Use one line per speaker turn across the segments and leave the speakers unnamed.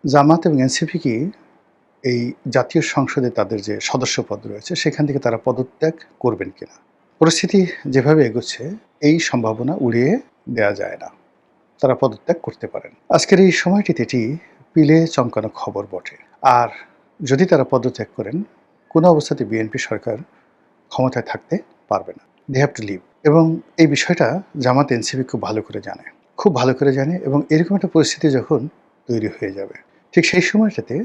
জামাত এবং এনসিপি কি এই জাতীয় সংসদে তাদের যে সদস্যপদ রয়েছে সেখান থেকে তারা পদত্যাগ করবেন কিনা? পরিস্থিতি যেভাবে এগোচ্ছে এই সম্ভাবনা উড়িয়ে দেয়া যায় না। তারা পদত্যাগ করতে পারেন। আজকের এই সময়টিতে এটি পিলে চমকানো খবর বটে। আর যদি তারা পদত্যাগ করেন, কোনো অবস্থাতে বিএনপি সরকার ক্ষমতায় থাকতে পারবে না। They have to leave. এবং এই বিষয়টা জামাত এনসিপি খুব ভালো করে জানে। খুব ভালো করে জানে এবং এরকম একটা পরিস্থিতি যখন তৈরি হয়ে যাবে, ঠিক সেই সময়টাতে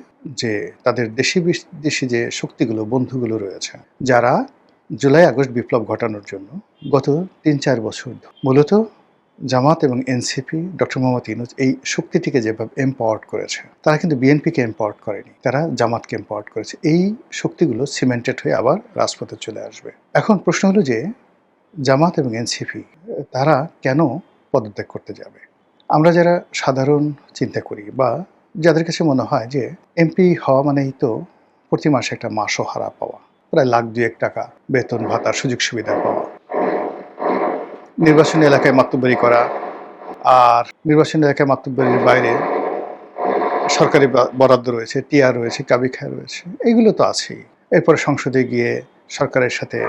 যে তাদের দেশি বিদেশি যে শক্তিগুলো, বন্ধুগুলো রয়েছে, যারা জুলাই আগস্ট বিপ্লব ঘটানোর জন্য গত ৩-৪ বছর মূলত জামাত এবং এনসিপি ডক্টর মোহাম্মদ ইউনূস এই শক্তিটিকে যেভাবে এম্পাওয়ার্ড করেছে, তারা কিন্তু বিএনপিকে এম্পাওয়ার্ড করেনি, তারা জামাতকে এম্পাওয়ার্ড করেছে। এই শক্তিগুলো সিমেন্টেড হয়ে আবার রাজপথে চলে আসবে। এখন প্রশ্ন হলো যে জামাত এবং এনসিপি তারা কেন পদত্যাগ করতে যাবে? আমরা যারা সাধারণ চিন্তা করি বা যাদের কাছে মনে হয় যে এমপি হওয়া মানেই তো প্রতি মাসে একটা মাসোহারা পাওয়া, প্রায় লাখ ২-১ টাকা বেতন ভাতা সুযোগ সুবিধা পাওয়া, নির্বাচনী এলাকায় মাতব্বরি করা, আর নির্বাচনী এলাকায় মাতব্বরির বাইরে সরকারি বরাদ্দ রয়েছে, টিআর রয়েছে, কাবিখায় রয়েছে, এগুলো তো আছেই। এরপরে সংসদে গিয়ে সরকারের সাথে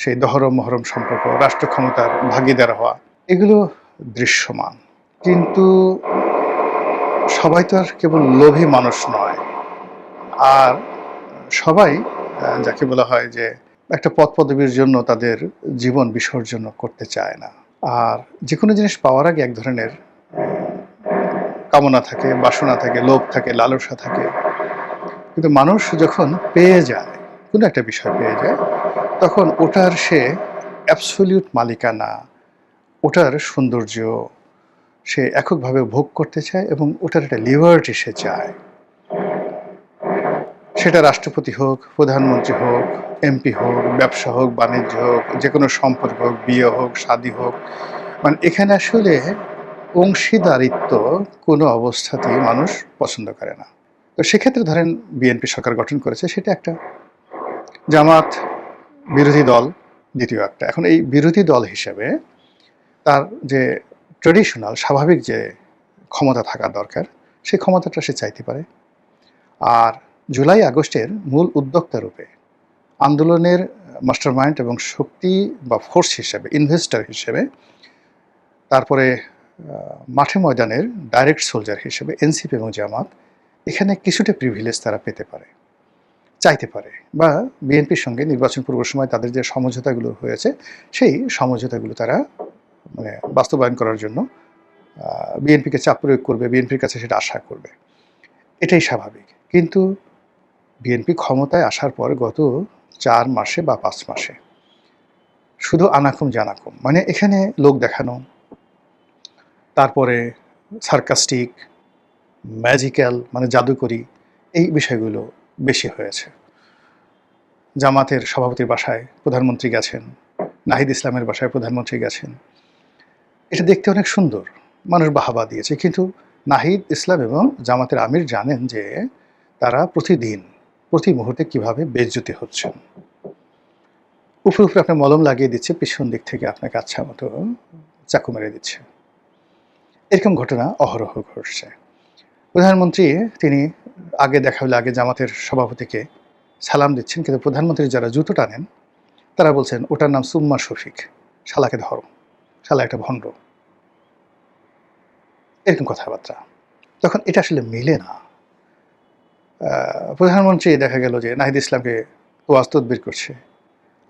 সেই দহরম মহরম সম্পর্ক, রাষ্ট্র ক্ষমতার ভাগিদার হওয়া, এগুলো দৃশ্যমান। কিন্তু সবাই তো আর কেবল লোভী মানুষ নয়। আর সবাই যাকে বলা হয় যে একটা পদ পদবীর জন্য তাদের জীবন বিসর্জন করতে চায় না। আর যে কোনো জিনিস পাওয়ার আগে এক ধরনের কামনা থাকে, বাসনা থাকে, লোভ থাকে, লালসা থাকে। কিন্তু মানুষ যখন পেয়ে যায়, কোনো একটা বিষয় পেয়ে যায়, তখন ওটার সে অ্যাবসলিউট মালিকানা, ওটার সৌন্দর্য সে এককভাবে ভোগ করতে চায় এবং ওটার একটা লিবার্টি সে চায়। সেটা রাষ্ট্রপতি হোক, প্রধানমন্ত্রী হোক, এমপি হোক, ব্যবসা হোক, বাণিজ্য হোক, যে কোনো সম্পর্ক হোক, বিয়ে হোক, শাদী হোক, মানে এখানে আসলে অংশীদারিত্ব কোনো অবস্থাতেই মানুষ পছন্দ করে না। তো সেক্ষেত্রে ধরেন বিএনপি সরকার গঠন করেছে, সেটা একটা, জামাত বিরোধী দল দ্বিতীয় একটা। এখন এই বিরোধী দল হিসেবে তার যে ট্রেডিশনাল স্বাভাবিক যে ক্ষমতা থাকা দরকার, সেই ক্ষমতাটা সে চাইতে পারে। আর জুলাই আগস্টের মূল উদ্যোক্তা রূপে আন্দোলনের মাস্টার মাইন্ড এবং শক্তি বা ফোর্স হিসেবে, ইনভেস্টর হিসেবে, তারপরে মাঠে ময়দানের ডাইরেক্ট সোলজার হিসেবে এনসিপি এবং জামাত এখানে কিছুটা প্রিভিলেজ তারা পেতে পারে, চাইতে পারে, বা বিএনপির সঙ্গে নির্বাচন পূর্ব সময় তাদের যে সমঝোতাগুলো হয়েছে সেই সমঝোতাগুলো তারা মানে বাস্তবায়ন করার জন্য বিএনপিকে চাপ প্রয়োগ করবে, বিএনপির কাছে সেটা আশা করবে, এটাই স্বাভাবিক। কিন্তু বিএনপি ক্ষমতায় আসার পর গত 4 মাসে বা 5 মাসে শুধু আনাকুম জানাকুম, মানে এখানে লোক দেখানো, তারপরে সার্কাস্টিক, ম্যাজিক্যাল মানে জাদুকরি, এই বিষয়গুলো বেশি হয়েছে। জামাতের সভাপতির বাসায় প্রধানমন্ত্রী গেছেন, নাহিদ ইসলামের বাসায় প্রধানমন্ত্রী গেছেন, এটা দেখতে অনেক সুন্দর, মানুষ বাহাবা দিয়েছে। কিন্তু নাহিদ ইসলাম এবং জামাতের আমির জানেন যে তারা প্রতিদিন প্রতি মুহূর্তে কিভাবে বেইজ্জতি হচ্ছেন। উপরে উপরে আপনার মলম লাগিয়ে দিচ্ছে, পিছন দিক থেকে আপনাকে আচ্ছা মতো চাকু মেরে দিচ্ছে। এরকম ঘটনা অহরহ ঘটছে। প্রধানমন্ত্রী তিনি আগে দেখা হলে আগে জামাতের সভাপতিকে সালাম দিচ্ছেন, কিন্তু প্রধানমন্ত্রীর যারা জুতো টানেন তারা বলছেন ওটার নাম সুম্মা শফিক, শালাকে ধরো, শালা একটা ভণ্ড, এরকম কথাবার্তা। তখন এটা আসলে মিলে না। প্রধানমন্ত্রী দেখা গেল যে নাহিদ ইসলামকে ওয়াজ তদবির করছে,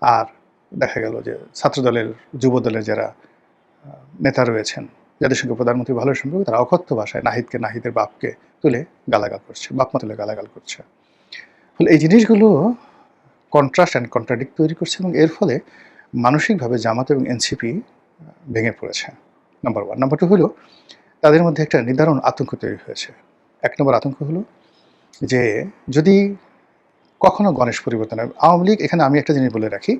আর দেখা গেল যে ছাত্রদলের, যুবদলের যারা নেতা রয়েছেন, যাদের সঙ্গে প্রধানমন্ত্রী ভালো সম্পর্ক, তারা অকথ্য ভাষায় নাহিদকে, নাহিদের বাপকে তুলে গালাগাল করছে, বাপমা তুলে গালাগাল করছে। ফলে এই জিনিসগুলো কন্ট্রাস্ট অ্যান্ড কন্ট্রাডিক্ট তৈরি করছে এবং এর ফলে মানসিকভাবে জামাত এবং এনসিপি ভেঙে পড়েছে। নাম্বার 1। নাম্বার 2 হলো তাদের মধ্যে একটা নিদারুণ আতঙ্ক তৈরি হয়েছে। 1 নম্বর আতঙ্ক হলো যে যদি কখনো গণেশ পরিবর্তন হয়, আওয়ামী লীগ, এখানে আমি একটা জিনিস বলে রাখি,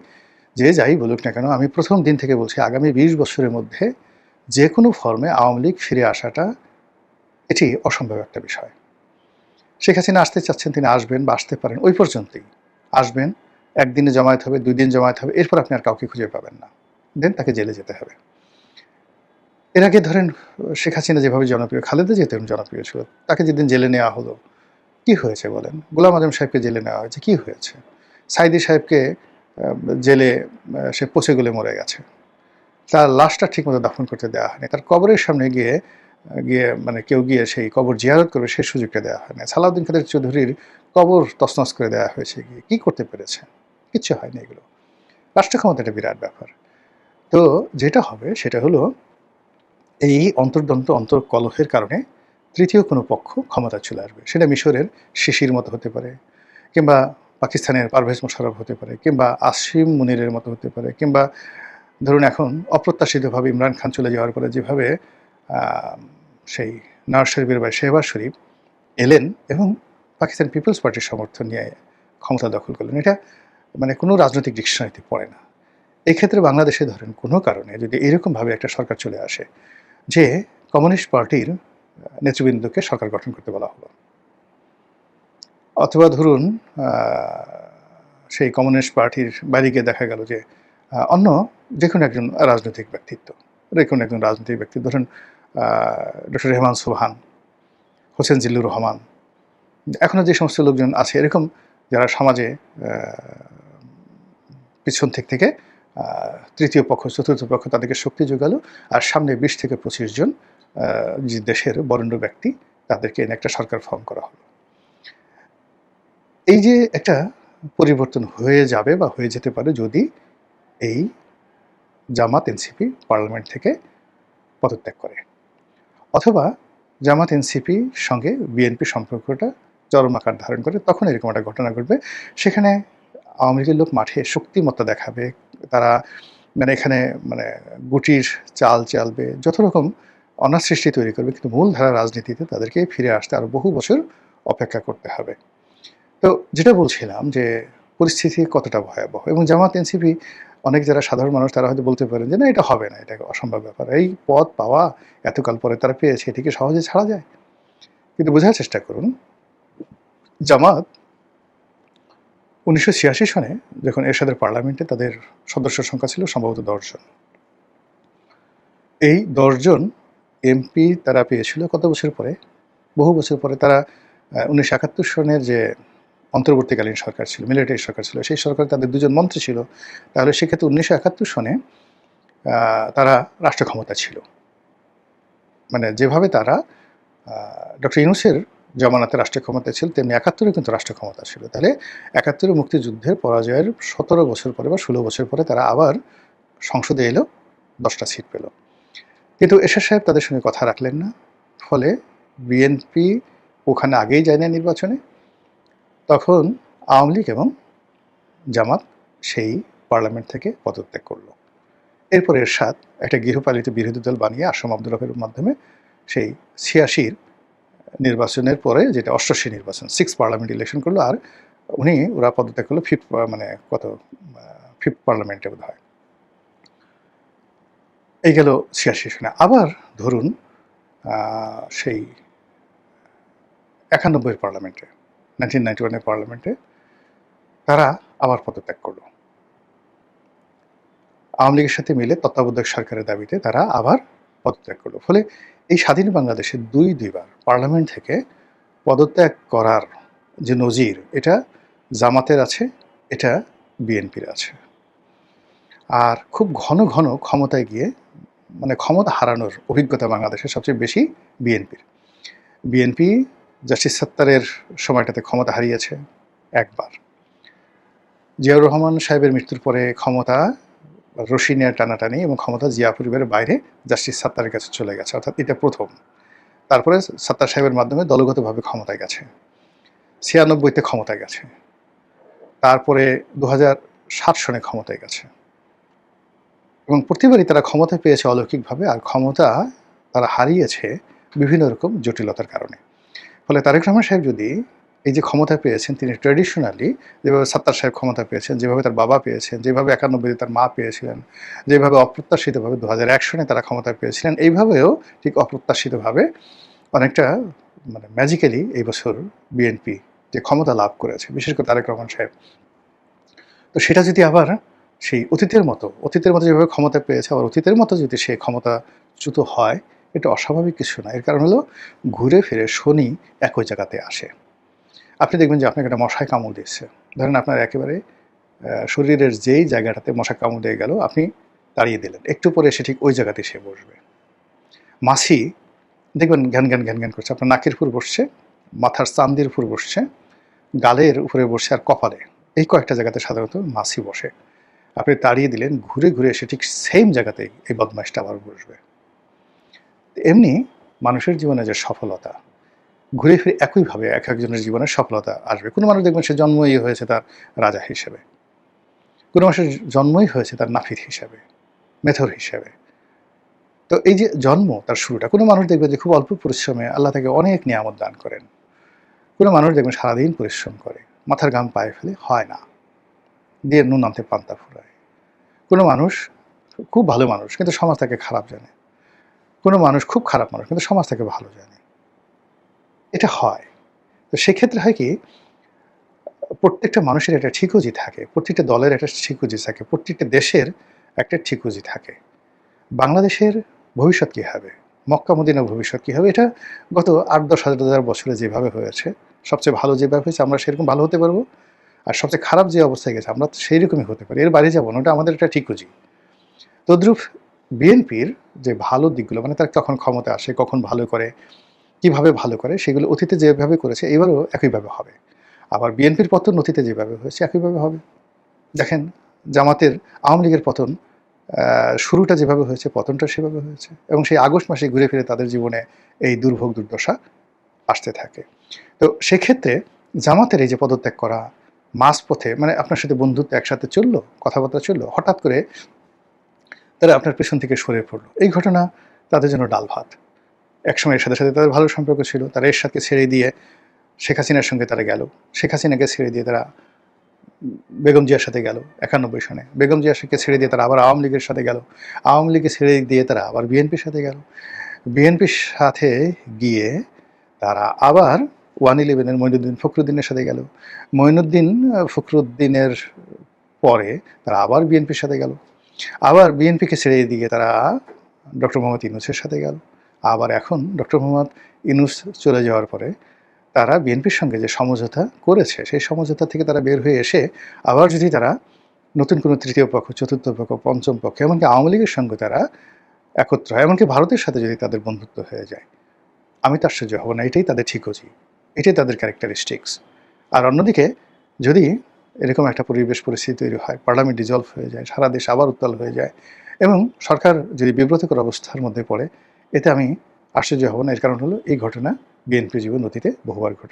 যে যাই বলুক না কেন, আমি প্রথম দিন থেকে বলছি আগামী 20 বছরের মধ্যে যে কোনো ফর্মে আওয়ামী লীগ ফিরে আসাটা এটি অসম্ভব একটা বিষয়। শেখ হাসিনা আসতে চাচ্ছেন, তিনি আসবেন বা আসতে পারেন, ওই পর্যন্তই আসবেন, একদিনে জমায়েত হবে, 2 দিন জমায়েত হবে, এরপর আপনি আর কাউকে খুঁজে পাবেন না, দেন তাকে জেলে যেতে হবে। এর আগে ধরেন শেখ হাসিনা যেভাবে জনপ্রিয়, খালেদা জিয়া তেমন জনপ্রিয় ছিল। তাকে যেদিন জেলে নেওয়া হলো, কি হয়েছে বলেন? গোলাম আজম সাহেবকে জেলে নেওয়া হয়েছে, কি হয়েছে? সাঈদী সাহেবকে জেলে সে পচে গলে মরে গেছে। তার লাশটা ঠিকমতো দাফন করতে দেওয়া হয়নি। তার কবরের সামনে গিয়ে মানে কেউ গিয়ে সেই কবর জিয়ারত করবে সেই সুযোগটা দেওয়া হয় না। সালাউদ্দিন কাদের চৌধুরীর কবর তছনছ করে দেওয়া হয়েছে গিয়ে। কি করতে পেরেছে? কিচ্ছু হয়নি এগুলো। রাষ্ট্র ক্ষমতা একটা বিরাট ব্যাপার। তো যেটা হবে সেটা হলো এই অন্তর্দ্বন্দ্ব অন্তর্কলহের কারণে তৃতীয় কোনো পক্ষ ক্ষমতায় চলে আসবে। সেটা মিশরের সিসির মতো হতে পারে, কিংবা পাকিস্তানের পারভেজ মোশাররফ হতে পারে, কিংবা আসিম মুনিরের মতো হতে পারে, কিংবা ধরুন এখন অপ্রত্যাশিতভাবে ইমরান খান চলে যাওয়ার পরে যেভাবে সেই নওয়াজ শরীফের ভাই শেহবাজ শরীফ এলেন এবং পাকিস্তান পিপলস পার্টির সমর্থন নিয়ে ক্ষমতা দখল করলেন, এটা মানে কোনো রাজনৈতিক ডিকশনারিতে পড়ে না। এক্ষেত্রে বাংলাদেশে ধরেন কোনো কারণে যদি এরকমভাবে একটা সরকার চলে আসে যে কমিউনিস্ট পার্টির নেতৃবৃন্দকে সরকার গঠন করতে বলা হলো, অথবা ধরুন সেই কমিউনিস্ট পার্টির বাইরে গিয়ে দেখা গেল যে অন্য যে কোনো একজন রাজনৈতিক ব্যক্তিত্ব, ধরুন ডক্টর রেহমান সোবহান, হোসেন জিল্লুর রহমান, এখনও যে সমস্ত লোকজন আছে এরকম যারা সমাজে পিছন থেকে তৃতীয় পক্ষ চতুর্থ পক্ষ তাদেরকে শক্তি যোগালো, আর সামনে 20 থেকে 25 জন যে দেশের বরেণ্য ব্যক্তি তাদেরকে এনে একটা সরকার ফর্ম করা হলো। এই যে একটা পরিবর্তন হয়ে যাবে বা হয়ে যেতে পারে যদি এই জামাত এনসিপি পার্লামেন্ট থেকে পদত্যাগ করে, অথবা জামাত এনসিপির সঙ্গে বিএনপি সম্পর্কটা চরম আকার ধারণ করে, তখন এরকম একটা ঘটনা ঘটবে। সেখানে আওয়ামী লীগের লোক মাঠে শক্তিমত্তা দেখাবে, তারা মানে এখানে মানে গুটির চাল চালবে, যত রকম অনার সৃষ্টি তৈরি করবে, কিন্তু মূলধারা রাজনীতিতে তাদেরকে ফিরে আসতে আরও বহু বছর অপেক্ষা করতে হবে। তো যেটা বলছিলাম যে পরিস্থিতি কতটা ভয়াবহ, এবং জামাত এনসিপি অনেক যারা সাধারণ মানুষ তারা হয়তো বলতে পারেন যে না এটা হবে না, এটা অসম্ভব ব্যাপার, এই পদ পাওয়া এতকাল পরে তারা পেয়েছে, এটিকে সহজে ছাড়া যায়? কিন্তু বোঝার চেষ্টা করুন, জামাত 1986 সনে যখন এরশাদের পার্লামেন্টে তাদের সদস্য সংখ্যা ছিল সম্ভবত 10 জন, এই 10 জন এমপি তারা পেয়েছিল কত বছর পরে? বহু বছর পরে। তারা 1971 সনের যে অন্তর্বর্তীকালীন সরকার ছিল, মিলিটারি সরকার ছিল, সেই সরকারে তাদের 2 জন মন্ত্রী ছিল। তাহলে সেক্ষেত্রে 1971 সনে তারা রাষ্ট্র ক্ষমতা ছিল। মানে যেভাবে তারা ডক্টর ইউনূসের জমানাতে রাষ্ট্রীয় ক্ষমতা ছিল, তেমনি 71-এ কিন্তু রাষ্ট্র ক্ষমতা ছিল। তাহলে 71-এ মুক্তিযুদ্ধের পরাজয়ের 17 বছর পরে বা 16 বছর পরে তারা আবার সংসদে এলো, 10টা সিট পেল। কিন্তু এরশাদ সাহেব তাদের সঙ্গে কথা রাখলেন না, ফলে বিএনপি ওখানে আগেই যায় না নির্বাচনে, তখন আওয়ামী লীগ এবং জামাত সেই পার্লামেন্ট থেকে পদত্যাগ করল। এরপর এরশাদ একটা গৃহপালিত বিরোধী দল বানিয়ে আসম আব্দুর রফের মাধ্যমে সেই 86-র নির্বাচনের পরে, যেটা 88 নির্বাচন, 6 পার্লামেন্ট ইলেকশন করলো, আর ওরা পদত্যাগ করলো ফিফথ পার্লামেন্টে বোধ হয়। এই গেল 86 সনে। আবার ধরুন সেই 91-এর পার্লামেন্টে, 1991-এর পার্লামেন্টে তারা আবার পদত্যাগ করলো। আওয়ামী লীগের সাথে মিলে তত্ত্বাবধায়ক সরকারের দাবিতে তারা আবার পদত্যাগ করলো। ফলে এই স্বাধীন বাংলাদেশে দুইবার পার্লামেন্ট থেকে পদত্যাগ করার যে নজির, এটা জামাতের আছে, এটা বিএনপির আছে। আর খুব ঘন ঘন ক্ষমতায় গিয়ে মানে ক্ষমতা হারানোর অভিজ্ঞতা বাংলাদেশের সবচেয়ে বেশি বিএনপি জাস্টিস সাত্তারের সময়টাতে ক্ষমতা হারিয়েছে একবার, জিয়াউর রহমান সাহেবের মৃত্যুর পরে ক্ষমতা রশি নিয়ে টানাটানি এবং ক্ষমতা জিয়া পরিবারের বাইরে জাস্টিস সাত্তারের কাছে চলে গেছে, অর্থাৎ এটা প্রথম। তারপরে সাত্তার সাহেবের মাধ্যমে দলগতভাবে ক্ষমতায় গেছে, 96-তে ক্ষমতায় গেছে, তারপরে 2007 সনে ক্ষমতায় গেছে, এবং প্রতিবারই তারা ক্ষমতা পেয়েছে অলৌকিকভাবে, আর ক্ষমতা তারা হারিয়েছে বিভিন্ন রকম জটিলতার কারণে। ফলে তারেক রহমান সাহেব যদি এই যে ক্ষমতা পেয়েছেন, তিনি ট্র্যাডিশনালি যেভাবে সাত্তার সাহেব ক্ষমতা পেয়েছেন, যেভাবে তার বাবা পেয়েছেন, যেভাবে 91-তে তার মা পেয়েছিলেন, যেভাবে অপ্রত্যাশিতভাবে 2001 সনে তারা ক্ষমতা পেয়েছিলেন, এইভাবেও ঠিক অপ্রত্যাশিতভাবে অনেকটা মানে ম্যাজিক্যালি এই বছর বিএনপি যে ক্ষমতা লাভ করেছে, বিশেষ করে তারেক রহমান সাহেব, তো সেটা যদি আবার সেই অতীতের মতো যেভাবে ক্ষমতা পেয়েছে, আবার অতীতের মতো যদি সে ক্ষমতাচ্যুত হয়, এটা অস্বাভাবিক কিছু না। এর কারণ হলো ঘুরে ফিরে শনি একই জায়গাতে আসে। আপনি দেখবেন যে আপনাকে একটা মশায় কামড় দিয়েছে। ধরেন আপনার একেবারে শরীরের যেই জায়গাটাতে মশা কামড় দিয়ে গেল, আপনি তাড়িয়ে দিলেন। একটু পরে সে ঠিক ওই জায়গাতেই সে বসবে। মাছি দেখবেন ঘ্যান, ঘ্যান, ঘ্যান, ঘ্যান করছে। আপনার নাকের উপর বসছে, মাথার চান্দির উপর বসছে, গালের উপরে বসছে আর কপালে। এই কয়েকটা জায়গাতে সাধারণত মাছি বসে। আপনি তাড়িয়ে দিলেন, ঘুরে, ঘুরে এসে ঠিক সেম জায়গাতেই এই বদমাইশটা আবার বসবে। এমনি মানুষের জীবনে যে সফলতা, ঘুরে ফিরে একইভাবে একেকজনের জীবনে সফলতা আসবে। কোনো মানুষ দেখবেন সে জন্মই হয়েছে তার রাজা হিসেবে। কোনো মানুষের জন্মই হয়েছে তার নাপিত হিসেবে, মেথর হিসেবে। তো এই যে জন্ম তার শুরুটা, কোনো মানুষ দেখবে যে খুব অল্প পরিশ্রমে আল্লাহ তাকে অনেক নিয়ামত দান করেন। কোনো মানুষ দেখবেন সারাদিন পরিশ্রম করে, মাথার ঘাম পায়ে ফেলে, হয় না, দিয়ে নুন আনতে পান্তা ফুরায়। কোনো মানুষ খুব ভালো মানুষ কিন্তু সমাজ তাকে খারাপ জানে। কোনো মানুষ খুব খারাপ মানুষ কিন্তু সমাজ তাকে ভালো জানে। এটা হয়। তো সেক্ষেত্রে হয় কি, প্রত্যেকটা মানুষের একটা ঠিকুজি থাকে, প্রত্যেকটা দলের একটা ঠিকুজি থাকে, প্রত্যেকটা দেশের একটা ঠিকুজি থাকে। বাংলাদেশের ভবিষ্যৎ কী হবে, মক্কা মদিনার ভবিষ্যৎ কী হবে, এটা গত ৮-১০ হাজার বছরে যেভাবে হয়েছে, সবচেয়ে ভালো যেভাবে হয়েছে আমরা সেরকম ভালো হতে পারবো, আর সবচেয়ে খারাপ যে অবস্থায় গেছে আমরা সেই রকমই হতে পারি, এর বাইরে যাবো না। ওটা আমাদের একটা ঠিকুজি। তদ্রূপ বিএনপির যে ভালো দিকগুলো, মানে তারা কখন ক্ষমতা আসে, কখন ভালো করে, কিভাবে ভালো করে, সেগুলো অতীতে যেভাবে করেছে এবারও একইভাবে হবে। আবার বিএনপির পতন অতীতে যেভাবে হয়েছে একইভাবে হবে। দেখেন, জামাতের, আওয়ামী লীগের পতন শুরুটা যেভাবে হয়েছে, পতনটা সেভাবে হয়েছে, এবং সেই আগস্ট মাসে ঘুরে ফিরে তাদের জীবনে এই দুর্ভোগ দুর্দশা আসতে থাকে। তো সেক্ষেত্রে জামাতের এই যে পদত্যাগ করা, মাঝপথে মানে আপনার সাথে বন্ধুত্ব একসাথে চললো, কথাবার্তা চললো, হঠাৎ করে তারা আপনার পেছন থেকে সরে পড়লো, এই ঘটনা তাদের জন্য ডাল ভাত। একসময় এর সাথে সাথে তাদের ভালো সম্পর্ক ছিল, তারা এরশাদকে ছেড়ে দিয়ে শেখ হাসিনার সঙ্গে তারা গেল, শেখ হাসিনাকে ছেড়ে দিয়ে তারা বেগম জিয়ার সাথে গেল 91 সনে, বেগম জিয়াকে ছেড়ে দিয়ে তারা আবার আওয়ামী লীগের সাথে গেল, আওয়ামী লীগকে ছেড়ে দিয়ে তারা আবার বিএনপির সাথে গেল, বিএনপির সাথে গিয়ে তারা আবার 111-এর মঈনুদ্দিন ফখরুদ্দিনের সাথে গেল, মঈনুদ্দিন ফখরুদ্দিনের পরে তারা আবার বিএনপির সাথে গেল, আবার বিএনপিকে ছেড়ে দিয়ে তারা ডক্টর মোহাম্মদ ইউনূসের সাথে গেল, আবার এখন ডক্টর মোহাম্মদ ইউনূস চলে যাওয়ার পরে তারা বিএনপির সঙ্গে যে সমঝোতা করেছে, সেই সমঝোতা থেকে তারা বের হয়ে এসে আবার যদি তারা নতুন কোনো তৃতীয় পক্ষ, চতুর্থ পক্ষ, পঞ্চম পক্ষ, এমনকি আওয়ামী লীগের সঙ্গে তারা একত্র হয়, এমনকি ভারতের সাথে যদি তাদের বন্ধুত্ব হয়ে যায়, আমি তো আশ্চর্য হব না। এটাই তাদের ঠিকজি, এটাই তাদের ক্যারেক্টারিস্টিক্স। আর অন্যদিকে যদি এরকম একটা পরিবেশ পরিস্থিতি তৈরি হয়, পার্লামেন্ট ডিজলভ হয়ে যায়, সারা দেশ আবার উত্তাল হয়ে যায়, এবং সরকার যদি বিব্রতকর অবস্থার মধ্যে পড়ে, এতে আমি আশ্চর্য হব না। এর কারণ হলো এই ঘটনা বিএনপি জীবন অতীতে বহুবার ঘটেছে।